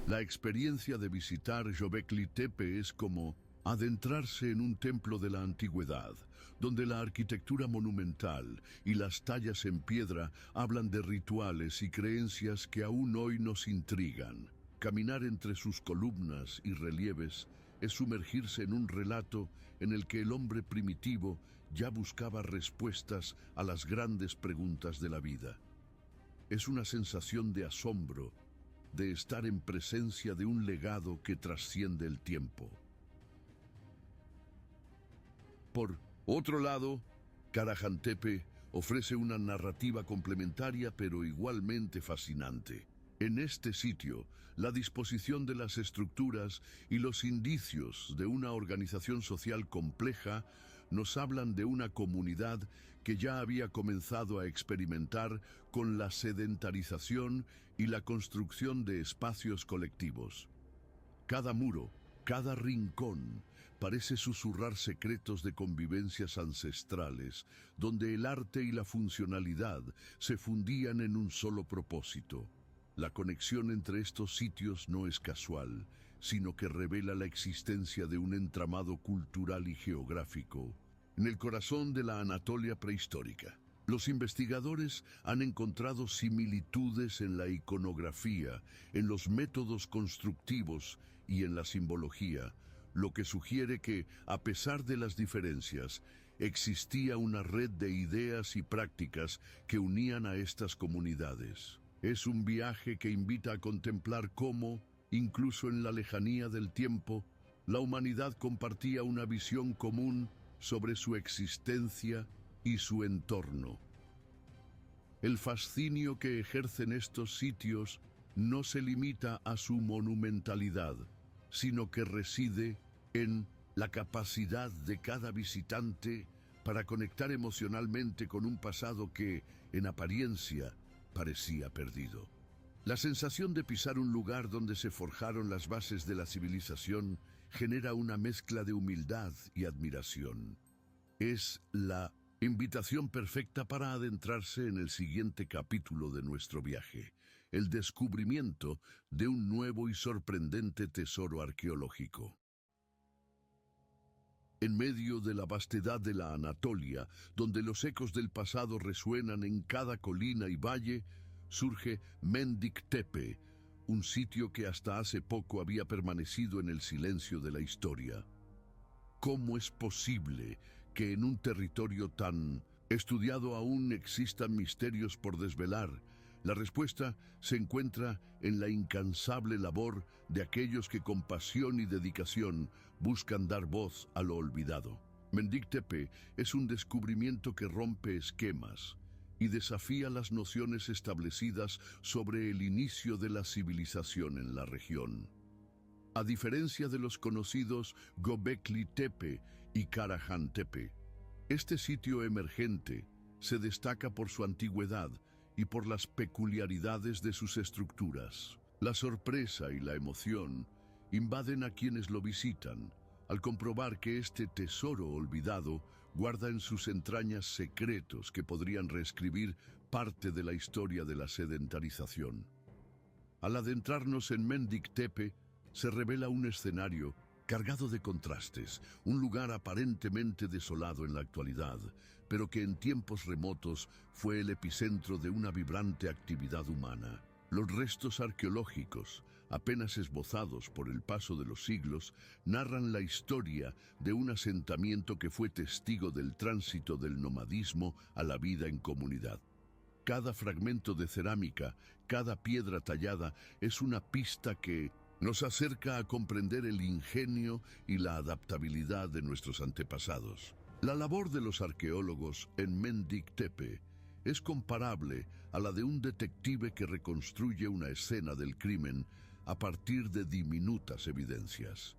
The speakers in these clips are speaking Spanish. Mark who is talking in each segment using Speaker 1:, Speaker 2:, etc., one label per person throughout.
Speaker 1: La experiencia de visitar Göbekli Tepe es como adentrarse en un templo de la antigüedad, donde la arquitectura monumental y las tallas en piedra hablan de rituales y creencias que aún hoy nos intrigan. Caminar entre sus columnas y relieves es sumergirse en un relato en el que el hombre primitivo ya buscaba respuestas a las grandes preguntas de la vida. Es una sensación de asombro, de estar en presencia de un legado que trasciende el tiempo. Por otro lado, Karahan Tepe ofrece una narrativa complementaria pero igualmente fascinante. En este sitio, la disposición de las estructuras y los indicios de una organización social compleja nos hablan de una comunidad que ya había comenzado a experimentar con la sedentarización y la construcción de espacios colectivos. Cada muro, cada rincón, parece susurrar secretos de convivencias ancestrales, donde el arte y la funcionalidad se fundían en un solo propósito. La conexión entre estos sitios no es casual, sino que revela la existencia de un entramado cultural y geográfico en el corazón de la Anatolia prehistórica. Los investigadores han encontrado similitudes en la iconografía, en los métodos constructivos y en la simbología, lo que sugiere que, a pesar de las diferencias, existía una red de ideas y prácticas que unían a estas comunidades. Es un viaje que invita a contemplar cómo, incluso en la lejanía del tiempo, la humanidad compartía una visión común sobre su existencia y su entorno. El fascinio que ejercen estos sitios no se limita a su monumentalidad, sino que reside en la capacidad de cada visitante para conectar emocionalmente con un pasado que, en apariencia, parecía perdido. La sensación de pisar un lugar donde se forjaron las bases de la civilización genera una mezcla de humildad y admiración. Es la invitación perfecta para adentrarse en el siguiente capítulo de nuestro viaje, el descubrimiento de un nuevo y sorprendente tesoro arqueológico. En medio de la vastedad de la Anatolia, donde los ecos del pasado resuenan en cada colina y valle, surge Mendik Tepe, un sitio que hasta hace poco había permanecido en el silencio de la historia. ¿Cómo es posible que en un territorio tan estudiado aún existan misterios por desvelar? La respuesta se encuentra en la incansable labor de aquellos que con pasión y dedicación buscan dar voz a lo olvidado. Mendik Tepe es un descubrimiento que rompe esquemas y desafía las nociones establecidas sobre el inicio de la civilización en la región. A diferencia de los conocidos Göbekli Tepe y Karahan Tepe, este sitio emergente se destaca por su antigüedad y por las peculiaridades de sus estructuras. La sorpresa y la emoción invaden a quienes lo visitan al comprobar que este tesoro olvidado guarda en sus entrañas secretos que podrían reescribir parte de la historia de la sedentarización. Al adentrarnos en Mendik Tepe, se revela un escenario cargado de contrastes, un lugar aparentemente desolado en la actualidad, pero que en tiempos remotos fue el epicentro de una vibrante actividad humana. Los restos arqueológicos, apenas esbozados por el paso de los siglos, narran la historia de un asentamiento que fue testigo del tránsito del nomadismo a la vida en comunidad. Cada fragmento de cerámica, cada piedra tallada, es una pista que nos acerca a comprender el ingenio y la adaptabilidad de nuestros antepasados. La labor de los arqueólogos en Mendik Tepe es comparable a la de un detective que reconstruye una escena del crimen a partir de diminutas evidencias.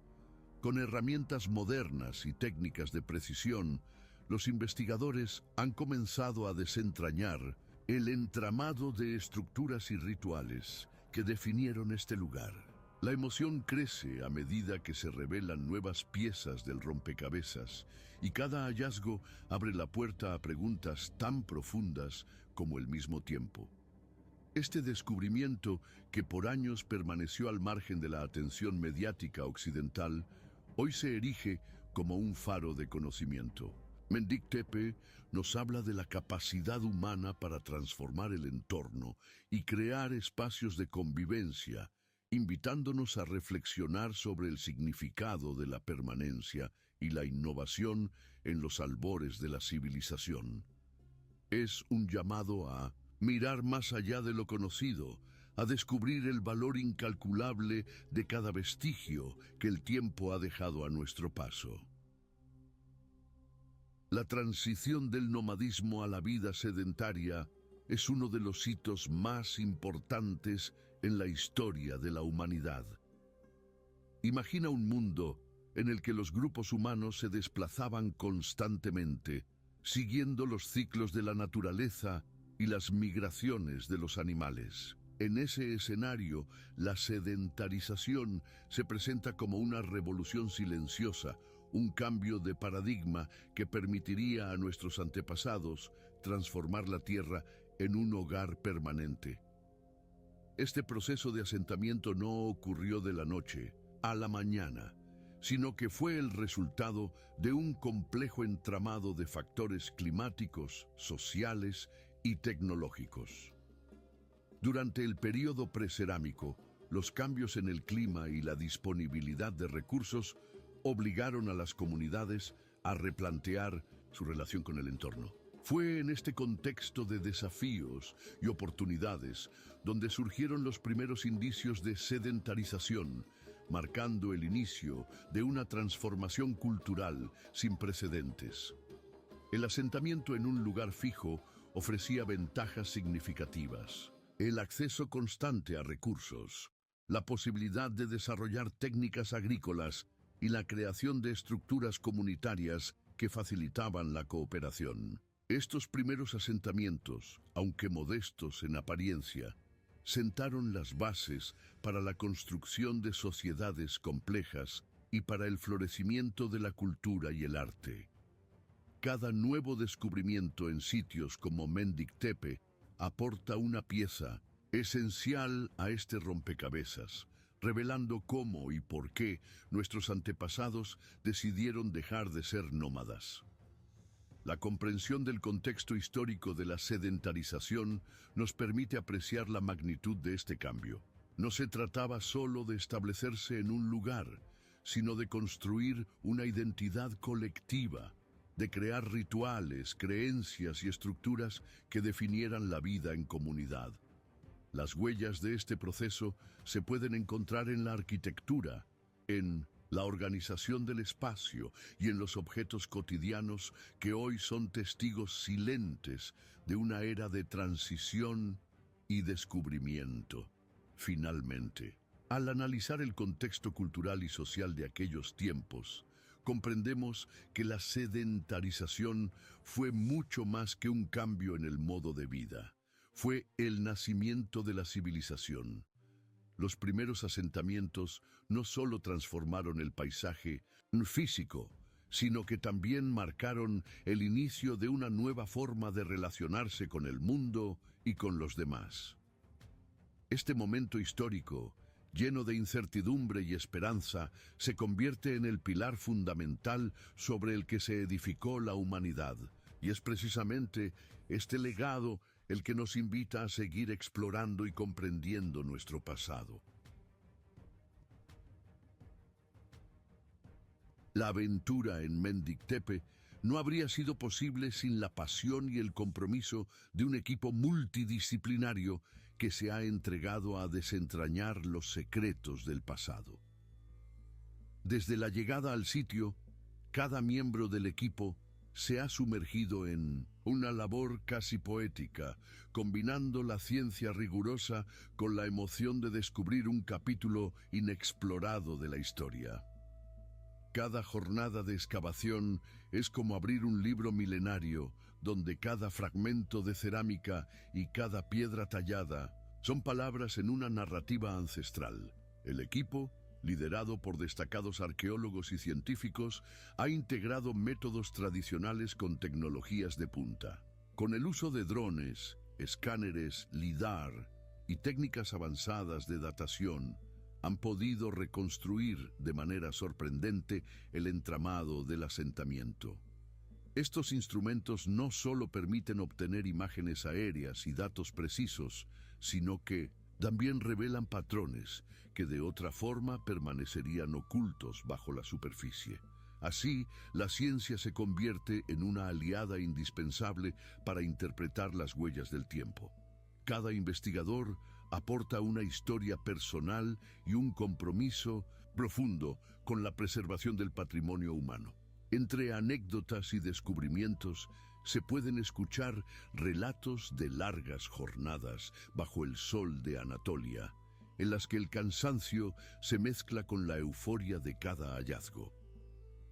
Speaker 1: Con herramientas modernas y técnicas de precisión, los investigadores han comenzado a desentrañar el entramado de estructuras y rituales que definieron este lugar. La emoción crece a medida que se revelan nuevas piezas del rompecabezas y cada hallazgo abre la puerta a preguntas tan profundas como el mismo tiempo. Este descubrimiento, que por años permaneció al margen de la atención mediática occidental, hoy se erige como un faro de conocimiento. Mendik Tepe nos habla de la capacidad humana para transformar el entorno y crear espacios de convivencia, invitándonos a reflexionar sobre el significado de la permanencia y la innovación en los albores de la civilización. Es un llamado a mirar más allá de lo conocido, a descubrir el valor incalculable de cada vestigio que el tiempo ha dejado a nuestro paso. La transición del nomadismo a la vida sedentaria es uno de los hitos más importantes en la historia de la humanidad. Imagina un mundo en el que los grupos humanos se desplazaban constantemente, siguiendo los ciclos de la naturaleza y las migraciones de los animales. En ese escenario, la sedentarización se presenta como una revolución silenciosa, un cambio de paradigma que permitiría a nuestros antepasados transformar la tierra en un hogar permanente. Este proceso de asentamiento no ocurrió de la noche a la mañana, sino que fue el resultado de un complejo entramado de factores climáticos, sociales y tecnológicos. Durante el período precerámico, los cambios en el clima y la disponibilidad de recursos obligaron a las comunidades a replantear su relación con el entorno. Fue en este contexto de desafíos y oportunidades donde surgieron los primeros indicios de sedentarización, marcando el inicio de una transformación cultural sin precedentes. El asentamiento en un lugar fijo ofrecía ventajas significativas: el acceso constante a recursos, la posibilidad de desarrollar técnicas agrícolas y la creación de estructuras comunitarias que facilitaban la cooperación. Estos primeros asentamientos, aunque modestos en apariencia, sentaron las bases para la construcción de sociedades complejas y para el florecimiento de la cultura y el arte. Cada nuevo descubrimiento en sitios como Mendik Tepe aporta una pieza esencial a este rompecabezas, revelando cómo y por qué nuestros antepasados decidieron dejar de ser nómadas. La comprensión del contexto histórico de la sedentarización nos permite apreciar la magnitud de este cambio. No se trataba solo de establecerse en un lugar, sino de construir una identidad colectiva, de crear rituales, creencias y estructuras que definieran la vida en comunidad. Las huellas de este proceso se pueden encontrar en la arquitectura, en la organización del espacio y en los objetos cotidianos que hoy son testigos silentes de una era de transición y descubrimiento. Finalmente, al analizar el contexto cultural y social de aquellos tiempos, comprendemos que la sedentarización fue mucho más que un cambio en el modo de vida. Fue el nacimiento de la civilización. Los primeros asentamientos no solo transformaron el paisaje físico, sino que también marcaron el inicio de una nueva forma de relacionarse con el mundo y con los demás. Este momento histórico, lleno de incertidumbre y esperanza, se convierte en el pilar fundamental sobre el que se edificó la humanidad, y es precisamente este legado el que nos invita a seguir explorando y comprendiendo nuestro pasado. La aventura en Mendik Tepe no habría sido posible sin la pasión y el compromiso de un equipo multidisciplinario que se ha entregado a desentrañar los secretos del pasado. Desde la llegada al sitio, cada miembro del equipo se ha sumergido en una labor casi poética, combinando la ciencia rigurosa con la emoción de descubrir un capítulo inexplorado de la historia. Cada jornada de excavación es como abrir un libro milenario, donde cada fragmento de cerámica y cada piedra tallada son palabras en una narrativa ancestral. El equipo, liderado por destacados arqueólogos y científicos, ha integrado métodos tradicionales con tecnologías de punta. Con el uso de drones, escáneres, LIDAR y técnicas avanzadas de datación han podido reconstruir de manera sorprendente el entramado del asentamiento. Estos instrumentos no solo permiten obtener imágenes aéreas y datos precisos, sino que también revelan patrones que de otra forma permanecerían ocultos bajo la superficie. Así, la ciencia se convierte en una aliada indispensable para interpretar las huellas del tiempo. Cada investigador aporta una historia personal y un compromiso profundo con la preservación del patrimonio humano. Entre anécdotas y descubrimientos se pueden escuchar relatos de largas jornadas bajo el sol de Anatolia, en las que el cansancio se mezcla con la euforia de cada hallazgo.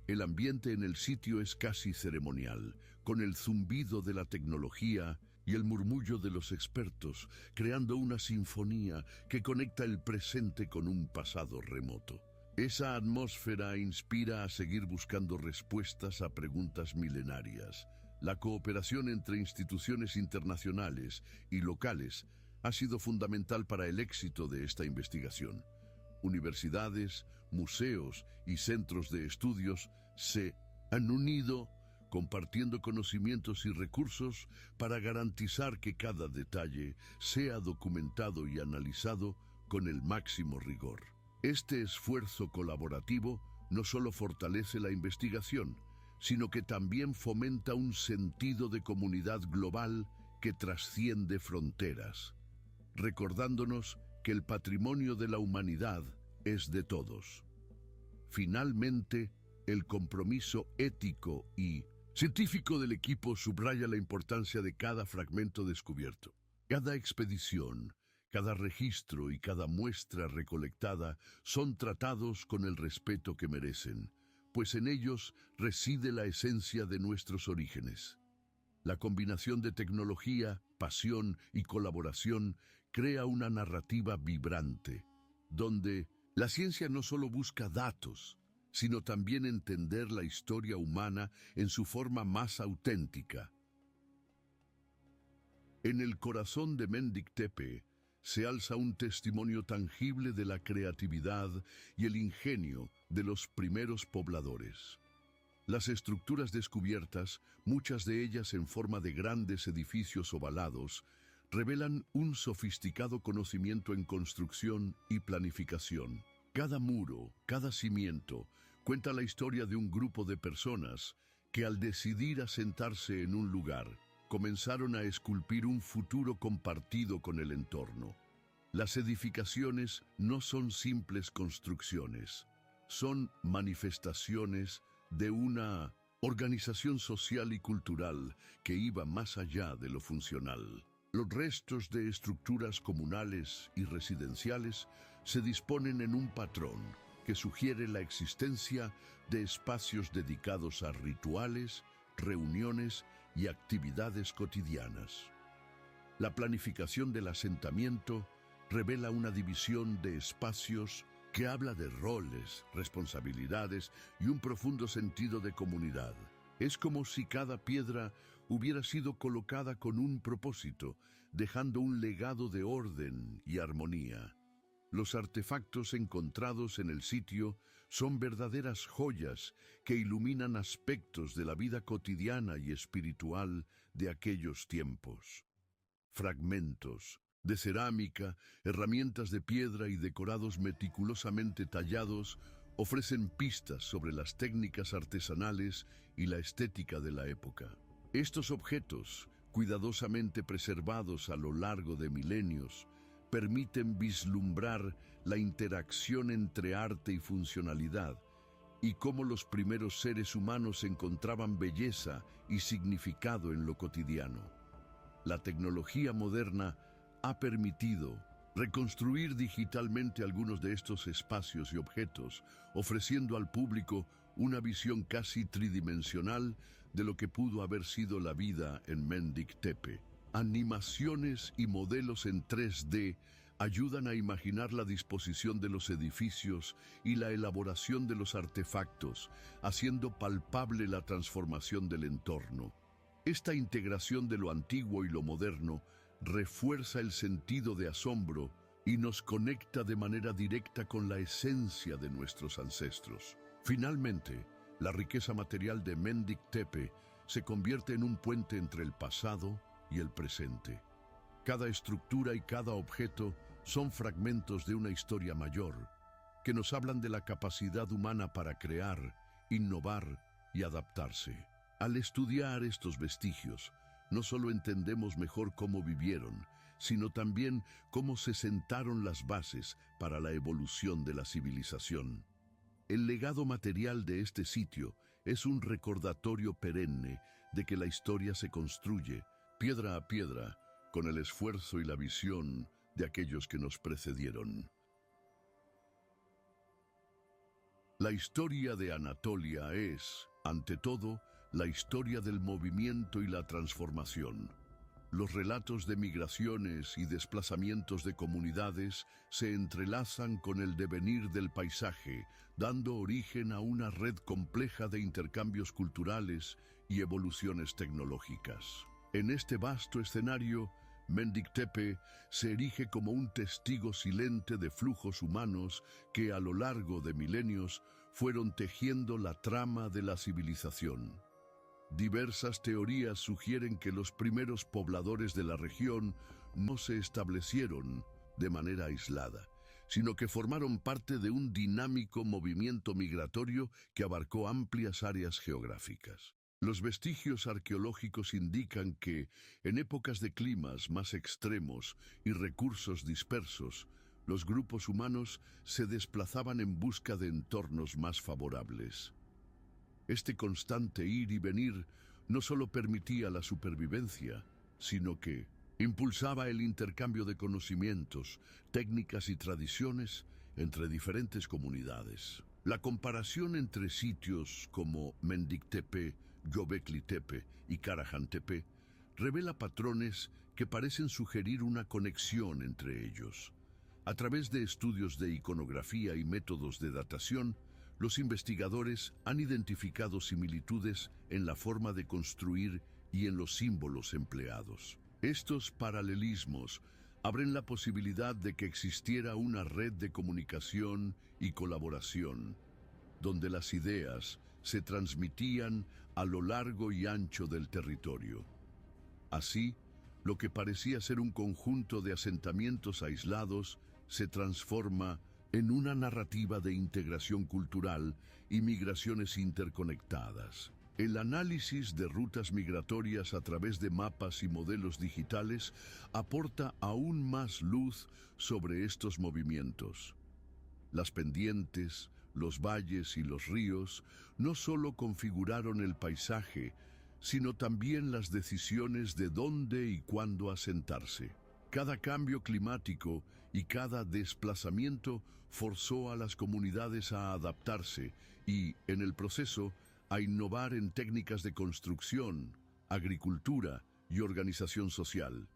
Speaker 1: El ambiente en el sitio es casi ceremonial, con el zumbido de la tecnología y el murmullo de los expertos, creando una sinfonía que conecta el presente con un pasado remoto. Esa atmósfera inspira a seguir buscando respuestas a preguntas milenarias. La cooperación entre instituciones internacionales y locales ha sido fundamental para el éxito de esta investigación. Universidades, museos y centros de estudios se han unido compartiendo conocimientos y recursos para garantizar que cada detalle sea documentado y analizado con el máximo rigor. Este esfuerzo colaborativo no solo fortalece la investigación, sino que también fomenta un sentido de comunidad global que trasciende fronteras, recordándonos que el patrimonio de la humanidad es de todos. Finalmente, el compromiso ético y científico del equipo subraya la importancia de cada fragmento descubierto. Cada expedición, cada registro y cada muestra recolectada son tratados con el respeto que merecen, pues en ellos reside la esencia de nuestros orígenes. La combinación de tecnología, pasión y colaboración crea una narrativa vibrante, donde la ciencia no solo busca datos, sino también entender la historia humana en su forma más auténtica. En el corazón de Mendik Tepe se alza un testimonio tangible de la creatividad y el ingenio de los primeros pobladores. Las estructuras descubiertas, muchas de ellas en forma de grandes edificios ovalados, revelan un sofisticado conocimiento en construcción y planificación. Cada muro, cada cimiento, cuenta la historia de un grupo de personas que al decidir asentarse en un lugar, comenzaron a esculpir un futuro compartido con el entorno. Las edificaciones no son simples construcciones, son manifestaciones de una organización social y cultural que iba más allá de lo funcional. Los restos de estructuras comunales y residenciales se disponen en un patrón que sugiere la existencia de espacios dedicados a rituales, reuniones y actividades cotidianas. La planificación del asentamiento revela una división de espacios que habla de roles, responsabilidades y un profundo sentido de comunidad. Es como si cada piedra hubiera sido colocada con un propósito, dejando un legado de orden y armonía. Los artefactos encontrados en el sitio son verdaderas joyas que iluminan aspectos de la vida cotidiana y espiritual de aquellos tiempos. Fragmentos de cerámica, herramientas de piedra y decorados meticulosamente tallados ofrecen pistas sobre las técnicas artesanales y la estética de la época. Estos objetos, cuidadosamente preservados a lo largo de milenios, permiten vislumbrar la interacción entre arte y funcionalidad y cómo los primeros seres humanos encontraban belleza y significado en lo cotidiano. La tecnología moderna ha permitido reconstruir digitalmente algunos de estos espacios y objetos, ofreciendo al público una visión casi tridimensional de lo que pudo haber sido la vida en Mendik Tepe. Animaciones y modelos en 3D ayudan a imaginar la disposición de los edificios y la elaboración de los artefactos, haciendo palpable la transformación del entorno. Esta integración de lo antiguo y lo moderno refuerza el sentido de asombro y nos conecta de manera directa con la esencia de nuestros ancestros. Finalmente, la riqueza material de Mendic Tepe se convierte en un puente entre el pasado y el presente. Cada estructura y cada objeto son fragmentos de una historia mayor, que nos hablan de la capacidad humana para crear, innovar y adaptarse. Al estudiar estos vestigios, no solo entendemos mejor cómo vivieron, sino también cómo se sentaron las bases para la evolución de la civilización. El legado material de este sitio es un recordatorio perenne de que la historia se construye, piedra a piedra, con el esfuerzo y la visión de aquellos que nos precedieron. La historia de Anatolia es, ante todo, la historia del movimiento y la transformación. Los relatos de migraciones y desplazamientos de comunidades se entrelazan con el devenir del paisaje, dando origen a una red compleja de intercambios culturales y evoluciones tecnológicas. En este vasto escenario, Mendic Tepe se erige como un testigo silente de flujos humanos que a lo largo de milenios fueron tejiendo la trama de la civilización. Diversas teorías sugieren que los primeros pobladores de la región no se establecieron de manera aislada, sino que formaron parte de un dinámico movimiento migratorio que abarcó amplias áreas geográficas. Los vestigios arqueológicos indican que, en épocas de climas más extremos y recursos dispersos, los grupos humanos se desplazaban en busca de entornos más favorables. Este constante ir y venir no solo permitía la supervivencia, sino que impulsaba el intercambio de conocimientos, técnicas y tradiciones entre diferentes comunidades. La comparación entre sitios como Mendic Tepe, Göbekli Tepe y Karahan Tepe revela patrones que parecen sugerir una conexión entre ellos. A través de estudios de iconografía y métodos de datación, los investigadores han identificado similitudes en la forma de construir y en los símbolos empleados. Estos paralelismos abren la posibilidad de que existiera una red de comunicación y colaboración, donde las ideas se transmitían a lo largo y ancho del territorio. Así, lo que parecía ser un conjunto de asentamientos aislados se transforma en una narrativa de integración cultural y migraciones interconectadas. El análisis de rutas migratorias a través de mapas y modelos digitales aporta aún más luz sobre estos movimientos. Las pendientes, los valles y los ríos no solo configuraron el paisaje, sino también las decisiones de dónde y cuándo asentarse. Cada cambio climático y cada desplazamiento forzó a las comunidades a adaptarse y, en el proceso, a innovar en técnicas de construcción, agricultura y organización social.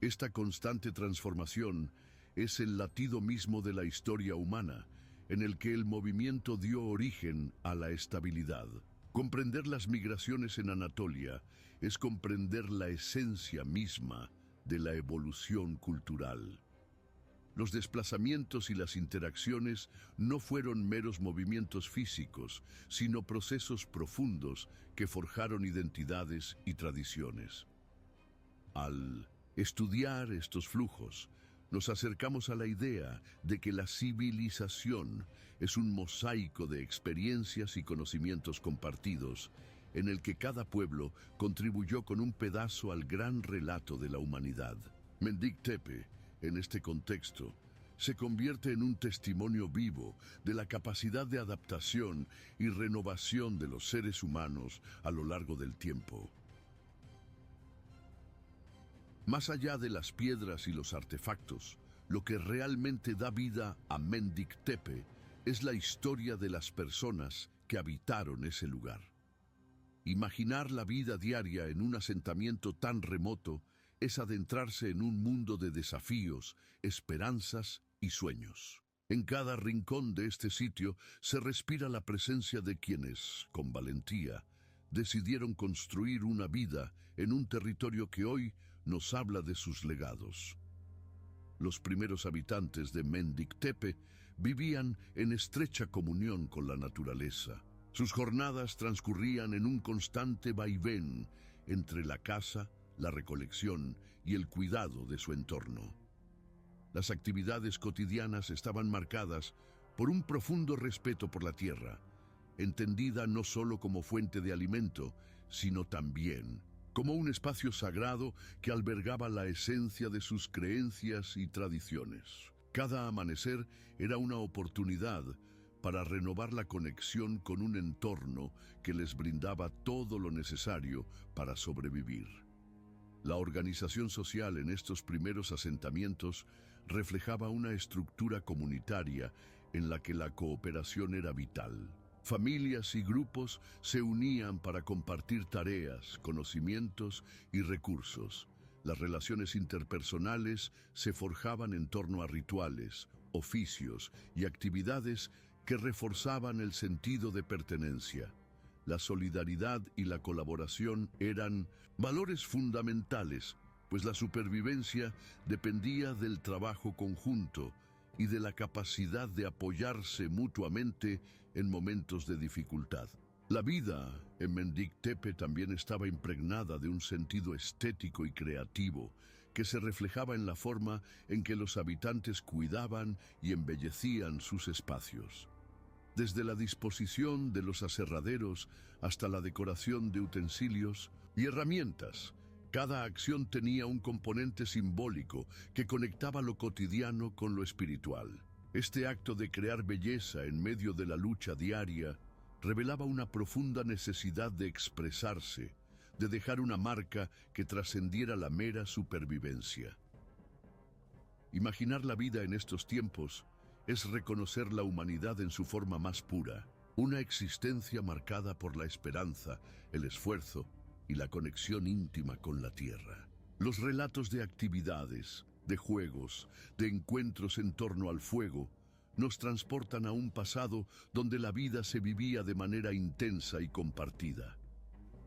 Speaker 1: Esta constante transformación es el latido mismo de la historia humana, en el que el movimiento dio origen a la estabilidad. Comprender las migraciones en Anatolia es comprender la esencia misma de la evolución cultural. Los desplazamientos y las interacciones no fueron meros movimientos físicos, sino procesos profundos que forjaron identidades y tradiciones. Al estudiar estos flujos, nos acercamos a la idea de que la civilización es un mosaico de experiencias y conocimientos compartidos, en el que cada pueblo contribuyó con un pedazo al gran relato de la humanidad. Mendic Tepe, en este contexto, se convierte en un testimonio vivo de la capacidad de adaptación y renovación de los seres humanos a lo largo del tiempo. Más allá de las piedras y los artefactos, lo que realmente da vida a Mendic Tepe es la historia de las personas que habitaron ese lugar. Imaginar la vida diaria en un asentamiento tan remoto es adentrarse en un mundo de desafíos, esperanzas y sueños. En cada rincón de este sitio se respira la presencia de quienes, con valentía, decidieron construir una vida en un territorio que hoy nos habla de sus legados. Los primeros habitantes de Mendic Tepe vivían en estrecha comunión con la naturaleza. Sus jornadas transcurrían en un constante vaivén entre la caza, la recolección y el cuidado de su entorno. Las actividades cotidianas estaban marcadas por un profundo respeto por la tierra, entendida no solo como fuente de alimento, sino también como un espacio sagrado que albergaba la esencia de sus creencias y tradiciones. Cada amanecer era una oportunidad para renovar la conexión con un entorno que les brindaba todo lo necesario para sobrevivir. La organización social en estos primeros asentamientos reflejaba una estructura comunitaria en la que la cooperación era vital. Familias y grupos se unían para compartir tareas, conocimientos y recursos. Las relaciones interpersonales se forjaban en torno a rituales, oficios y actividades que reforzaban el sentido de pertenencia. La solidaridad y la colaboración eran valores fundamentales, pues la supervivencia dependía del trabajo conjunto y de la capacidad de apoyarse mutuamente en momentos de dificultad. La vida en Mendic Tepe también estaba impregnada de un sentido estético y creativo que se reflejaba en la forma en que los habitantes cuidaban y embellecían sus espacios. Desde la disposición de los aserraderos hasta la decoración de utensilios y herramientas, cada acción tenía un componente simbólico que conectaba lo cotidiano con lo espiritual. Este acto de crear belleza en medio de la lucha diaria revelaba una profunda necesidad de expresarse, de dejar una marca que trascendiera la mera supervivencia. Imaginar la vida en estos tiempos es reconocer la humanidad en su forma más pura, una existencia marcada por la esperanza, el esfuerzo y la conexión íntima con la tierra. Los relatos de actividades, de juegos, de encuentros en torno al fuego, nos transportan a un pasado donde la vida se vivía de manera intensa y compartida.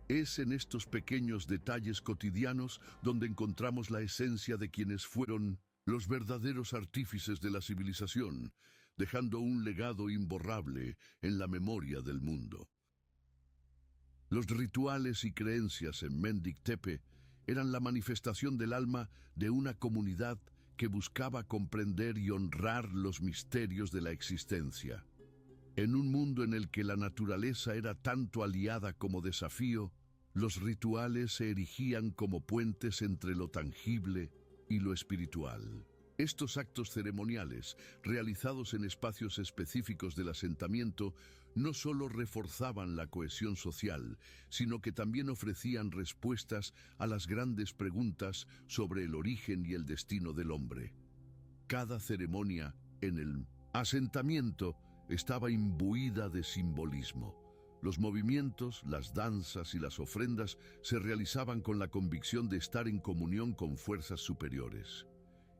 Speaker 1: Es en estos pequeños detalles cotidianos donde encontramos la esencia de quienes fueron los verdaderos artífices de la civilización, dejando un legado imborrable en la memoria del mundo. Los rituales y creencias en Mendic Tepe eran la manifestación del alma de una comunidad que buscaba comprender y honrar los misterios de la existencia. En un mundo en el que la naturaleza era tanto aliada como desafío, los rituales se erigían como puentes entre lo tangible y lo espiritual. Estos actos ceremoniales, realizados en espacios específicos del asentamiento, no solo reforzaban la cohesión social, sino que también ofrecían respuestas a las grandes preguntas sobre el origen y el destino del hombre. Cada ceremonia en el asentamiento estaba imbuida de simbolismo. Los movimientos, las danzas y las ofrendas se realizaban con la convicción de estar en comunión con fuerzas superiores.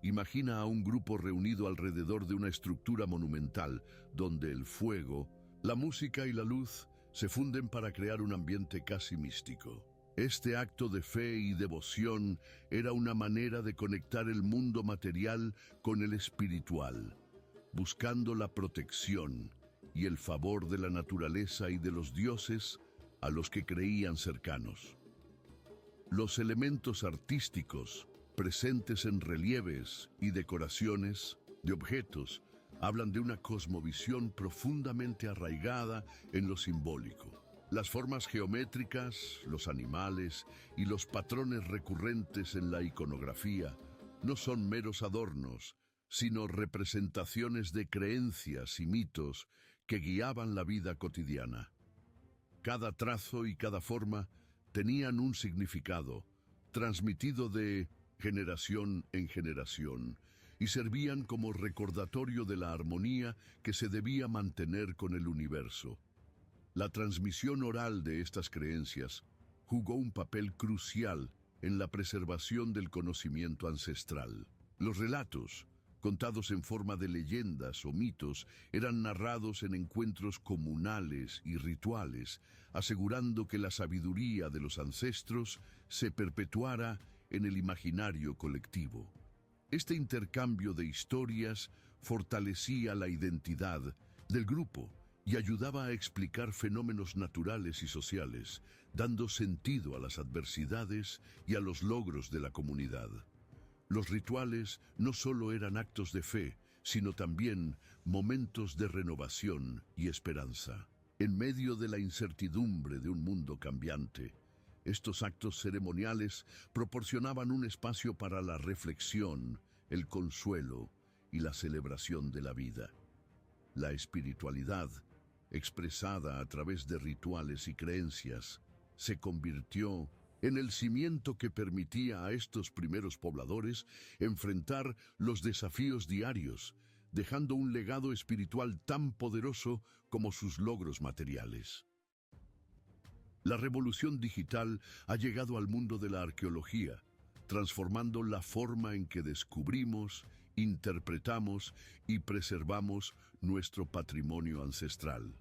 Speaker 1: Imagina a un grupo reunido alrededor de una estructura monumental, donde el fuego, la música y la luz se funden para crear un ambiente casi místico. Este acto de fe y devoción era una manera de conectar el mundo material con el espiritual, buscando la protección y el favor de la naturaleza y de los dioses a los que creían cercanos. Los elementos artísticos presentes en relieves y decoraciones de objetos hablan de una cosmovisión profundamente arraigada en lo simbólico. Las formas geométricas, los animales y los patrones recurrentes en la iconografía no son meros adornos, sino representaciones de creencias y mitos que guiaban la vida cotidiana. Cada trazo y cada forma tenían un significado, transmitido de generación en generación, y servían como recordatorio de la armonía que se debía mantener con el universo. La transmisión oral de estas creencias jugó un papel crucial en la preservación del conocimiento ancestral. Los relatos, contados en forma de leyendas o mitos, eran narrados en encuentros comunales y rituales, asegurando que la sabiduría de los ancestros se perpetuara en el imaginario colectivo. Este intercambio de historias fortalecía la identidad del grupo y ayudaba a explicar fenómenos naturales y sociales, dando sentido a las adversidades y a los logros de la comunidad. Los rituales no solo eran actos de fe, sino también momentos de renovación y esperanza. En medio de la incertidumbre de un mundo cambiante, estos actos ceremoniales proporcionaban un espacio para la reflexión, el consuelo y la celebración de la vida. La espiritualidad, expresada a través de rituales y creencias, se convirtió en el cimiento que permitía a estos primeros pobladores enfrentar los desafíos diarios, dejando un legado espiritual tan poderoso como sus logros materiales. La revolución digital ha llegado al mundo de la arqueología, transformando la forma en que descubrimos, interpretamos y preservamos nuestro patrimonio ancestral.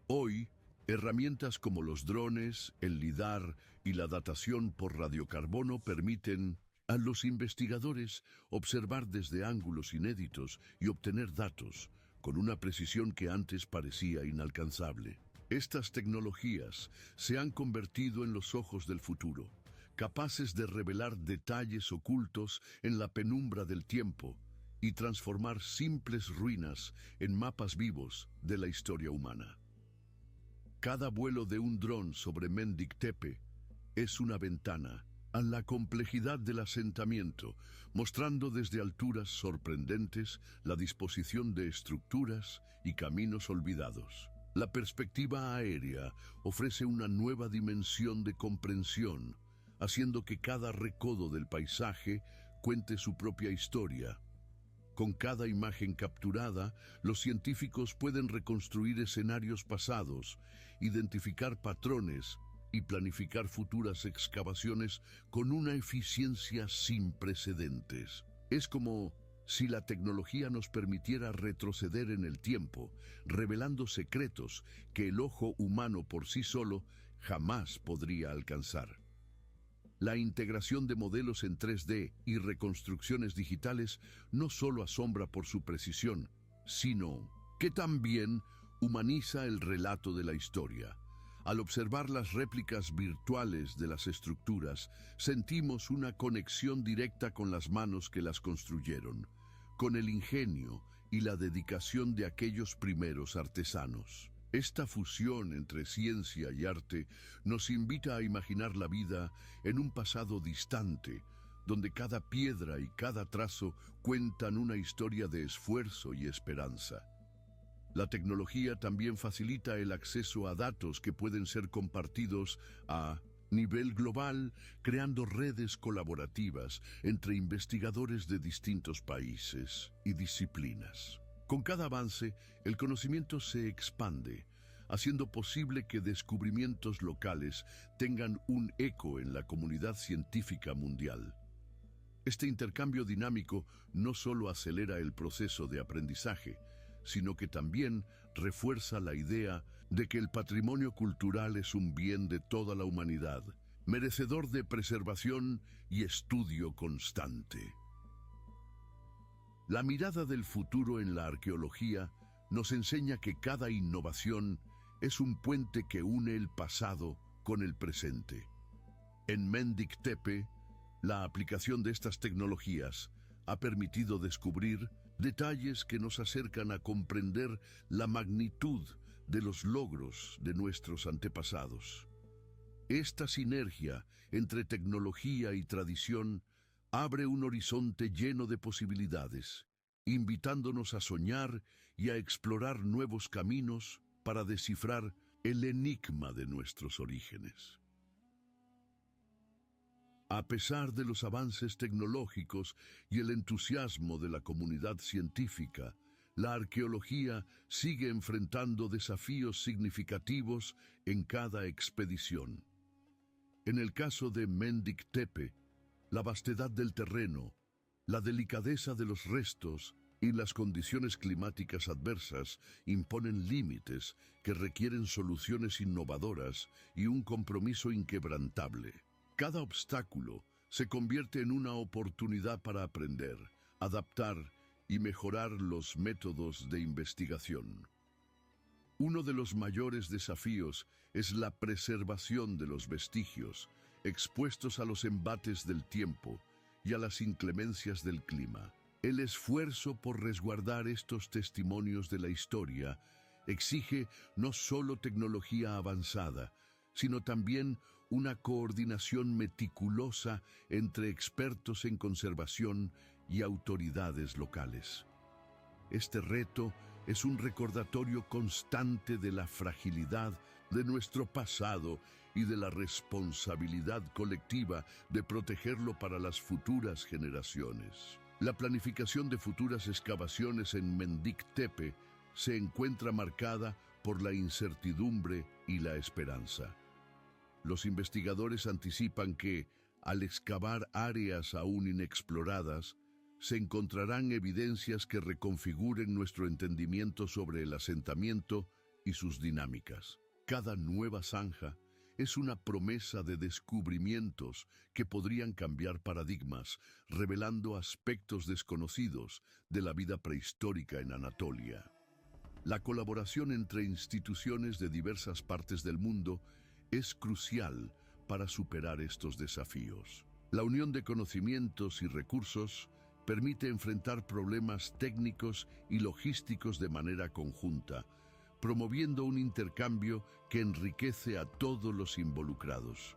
Speaker 1: Hoy, herramientas como los drones, el lidar y la datación por radiocarbono permiten a los investigadores observar desde ángulos inéditos y obtener datos con una precisión que antes parecía inalcanzable. Estas tecnologías se han convertido en los ojos del futuro, capaces de revelar detalles ocultos en la penumbra del tiempo y transformar simples ruinas en mapas vivos de la historia humana. Cada vuelo de un dron sobre Mendik Tepe es una ventana a la complejidad del asentamiento, mostrando desde alturas sorprendentes la disposición de estructuras y caminos olvidados. La perspectiva aérea ofrece una nueva dimensión de comprensión, haciendo que cada recodo del paisaje cuente su propia historia. Con cada imagen capturada, los científicos pueden reconstruir escenarios pasados, identificar patrones y planificar futuras excavaciones con una eficiencia sin precedentes. Es como si la tecnología nos permitiera retroceder en el tiempo, revelando secretos que el ojo humano por sí solo jamás podría alcanzar. La integración de modelos en 3D y reconstrucciones digitales no solo asombra por su precisión, sino que también humaniza el relato de la historia. Al observar las réplicas virtuales de las estructuras, sentimos una conexión directa con las manos que las construyeron, con el ingenio y la dedicación de aquellos primeros artesanos. Esta fusión entre ciencia y arte nos invita a imaginar la vida en un pasado distante, donde cada piedra y cada trazo cuentan una historia de esfuerzo y esperanza. La tecnología también facilita el acceso a datos que pueden ser compartidos a nivel global, creando redes colaborativas entre investigadores de distintos países y disciplinas. Con cada avance, el conocimiento se expande, haciendo posible que descubrimientos locales tengan un eco en la comunidad científica mundial. Este intercambio dinámico no solo acelera el proceso de aprendizaje, sino que también refuerza la idea de que el patrimonio cultural es un bien de toda la humanidad, merecedor de preservación y estudio constante. La mirada del futuro en la arqueología nos enseña que cada innovación es un puente que une el pasado con el presente. En Mendik Tepe, la aplicación de estas tecnologías ha permitido descubrir detalles que nos acercan a comprender la magnitud de los logros de nuestros antepasados. Esta sinergia entre tecnología y tradición abre un horizonte lleno de posibilidades, invitándonos a soñar y a explorar nuevos caminos para descifrar el enigma de nuestros orígenes. A pesar de los avances tecnológicos y el entusiasmo de la comunidad científica, la arqueología sigue enfrentando desafíos significativos en cada expedición. En el caso de Mendik Tepe, la vastedad del terreno, la delicadeza de los restos y las condiciones climáticas adversas imponen límites que requieren soluciones innovadoras y un compromiso inquebrantable. Cada obstáculo se convierte en una oportunidad para aprender, adaptar y mejorar los métodos de investigación. Uno de los mayores desafíos es la preservación de los vestigios, expuestos a los embates del tiempo y a las inclemencias del clima. El esfuerzo por resguardar estos testimonios de la historia exige no solo tecnología avanzada, sino también una coordinación meticulosa entre expertos en conservación y autoridades locales. Este reto es un recordatorio constante de la fragilidad de nuestro pasado y de la responsabilidad colectiva de protegerlo para las futuras generaciones. La planificación de futuras excavaciones en Mendic Tepe se encuentra marcada por la incertidumbre y la esperanza. Los investigadores anticipan que, al excavar áreas aún inexploradas, se encontrarán evidencias que reconfiguren nuestro entendimiento sobre el asentamiento y sus dinámicas. Cada nueva zanja es una promesa de descubrimientos que podrían cambiar paradigmas, revelando aspectos desconocidos de la vida prehistórica en Anatolia. La colaboración entre instituciones de diversas partes del mundo es crucial para superar estos desafíos. La unión de conocimientos y recursos permite enfrentar problemas técnicos y logísticos de manera conjunta, promoviendo un intercambio que enriquece a todos los involucrados.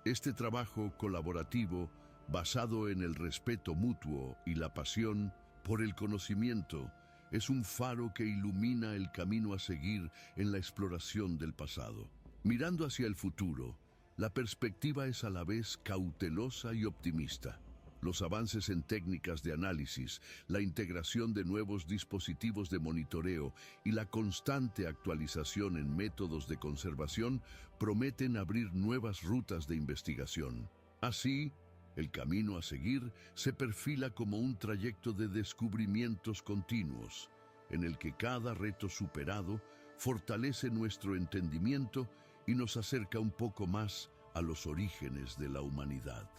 Speaker 1: Este trabajo colaborativo, basado en el respeto mutuo y la pasión por el conocimiento, es un faro que ilumina el camino a seguir en la exploración del pasado. Mirando hacia el futuro, la perspectiva es a la vez cautelosa y optimista. Los avances en técnicas de análisis, la integración de nuevos dispositivos de monitoreo y la constante actualización en métodos de conservación prometen abrir nuevas rutas de investigación. Así, el camino a seguir se perfila como un trayecto de descubrimientos continuos, en el que cada reto superado fortalece nuestro entendimiento y nos acerca un poco más a los orígenes de la humanidad.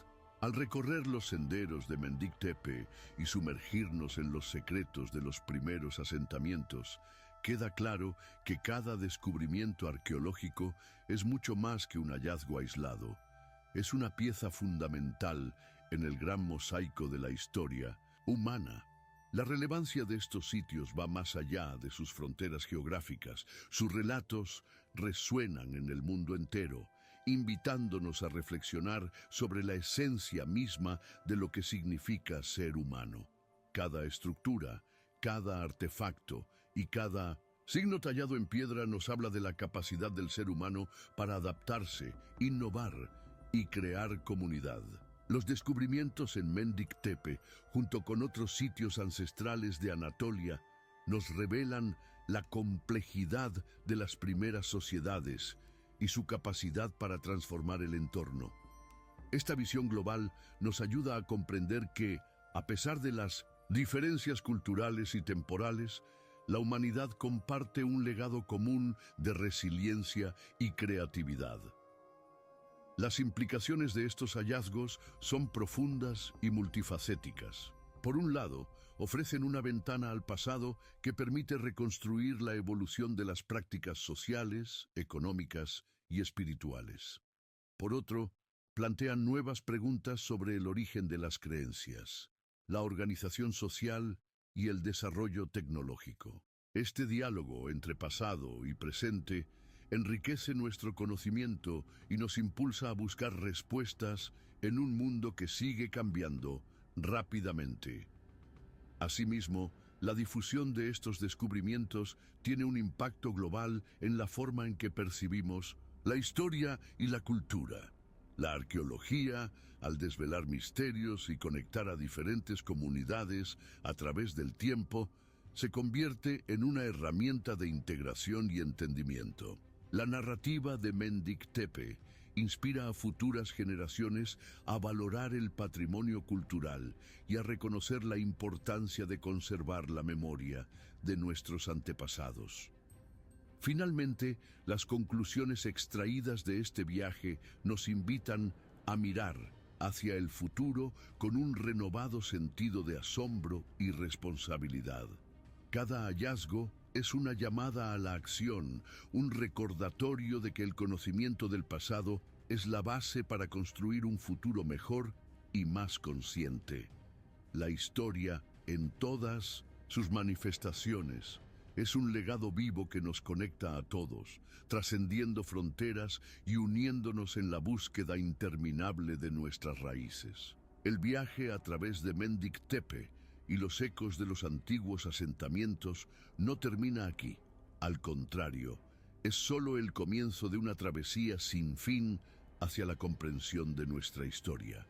Speaker 1: Al recorrer los senderos de Mendic Tepe y sumergirnos en los secretos de los primeros asentamientos, queda claro que cada descubrimiento arqueológico es mucho más que un hallazgo aislado. Es una pieza fundamental en el gran mosaico de la historia humana. La relevancia de estos sitios va más allá de sus fronteras geográficas. Sus relatos resuenan en el mundo entero, invitándonos a reflexionar sobre la esencia misma de lo que significa ser humano. Cada estructura, cada artefacto y cada signo tallado en piedra nos habla de la capacidad del ser humano para adaptarse, innovar y crear comunidad. Los descubrimientos en Mendic Tepe, junto con otros sitios ancestrales de Anatolia, nos revelan la complejidad de las primeras sociedades y su capacidad para transformar el entorno. Esta visión global nos ayuda a comprender que, a pesar de las diferencias culturales y temporales, la humanidad comparte un legado común de resiliencia y creatividad. Las implicaciones de estos hallazgos son profundas y multifacéticas. Por un lado, ofrecen una ventana al pasado que permite reconstruir la evolución de las prácticas sociales, económicas y espirituales. Por otro, plantean nuevas preguntas sobre el origen de las creencias, la organización social y el desarrollo tecnológico. Este diálogo entre pasado y presente enriquece nuestro conocimiento y nos impulsa a buscar respuestas en un mundo que sigue cambiando rápidamente. Asimismo, la difusión de estos descubrimientos tiene un impacto global en la forma en que percibimos la historia y la cultura. La arqueología, al desvelar misterios y conectar a diferentes comunidades a través del tiempo, se convierte en una herramienta de integración y entendimiento. La narrativa de Mendic Tepe inspira a futuras generaciones a valorar el patrimonio cultural y a reconocer la importancia de conservar la memoria de nuestros antepasados. Finalmente, las conclusiones extraídas de este viaje nos invitan a mirar hacia el futuro con un renovado sentido de asombro y responsabilidad. Cada hallazgo es una llamada a la acción, un recordatorio de que el conocimiento del pasado es la base para construir un futuro mejor y más consciente. La historia, en todas sus manifestaciones, es un legado vivo que nos conecta a todos, trascendiendo fronteras y uniéndonos en la búsqueda interminable de nuestras raíces. El viaje a través de Mendik Tepe y los ecos de los antiguos asentamientos no termina aquí. Al contrario, es solo el comienzo de una travesía sin fin hacia la comprensión de nuestra historia.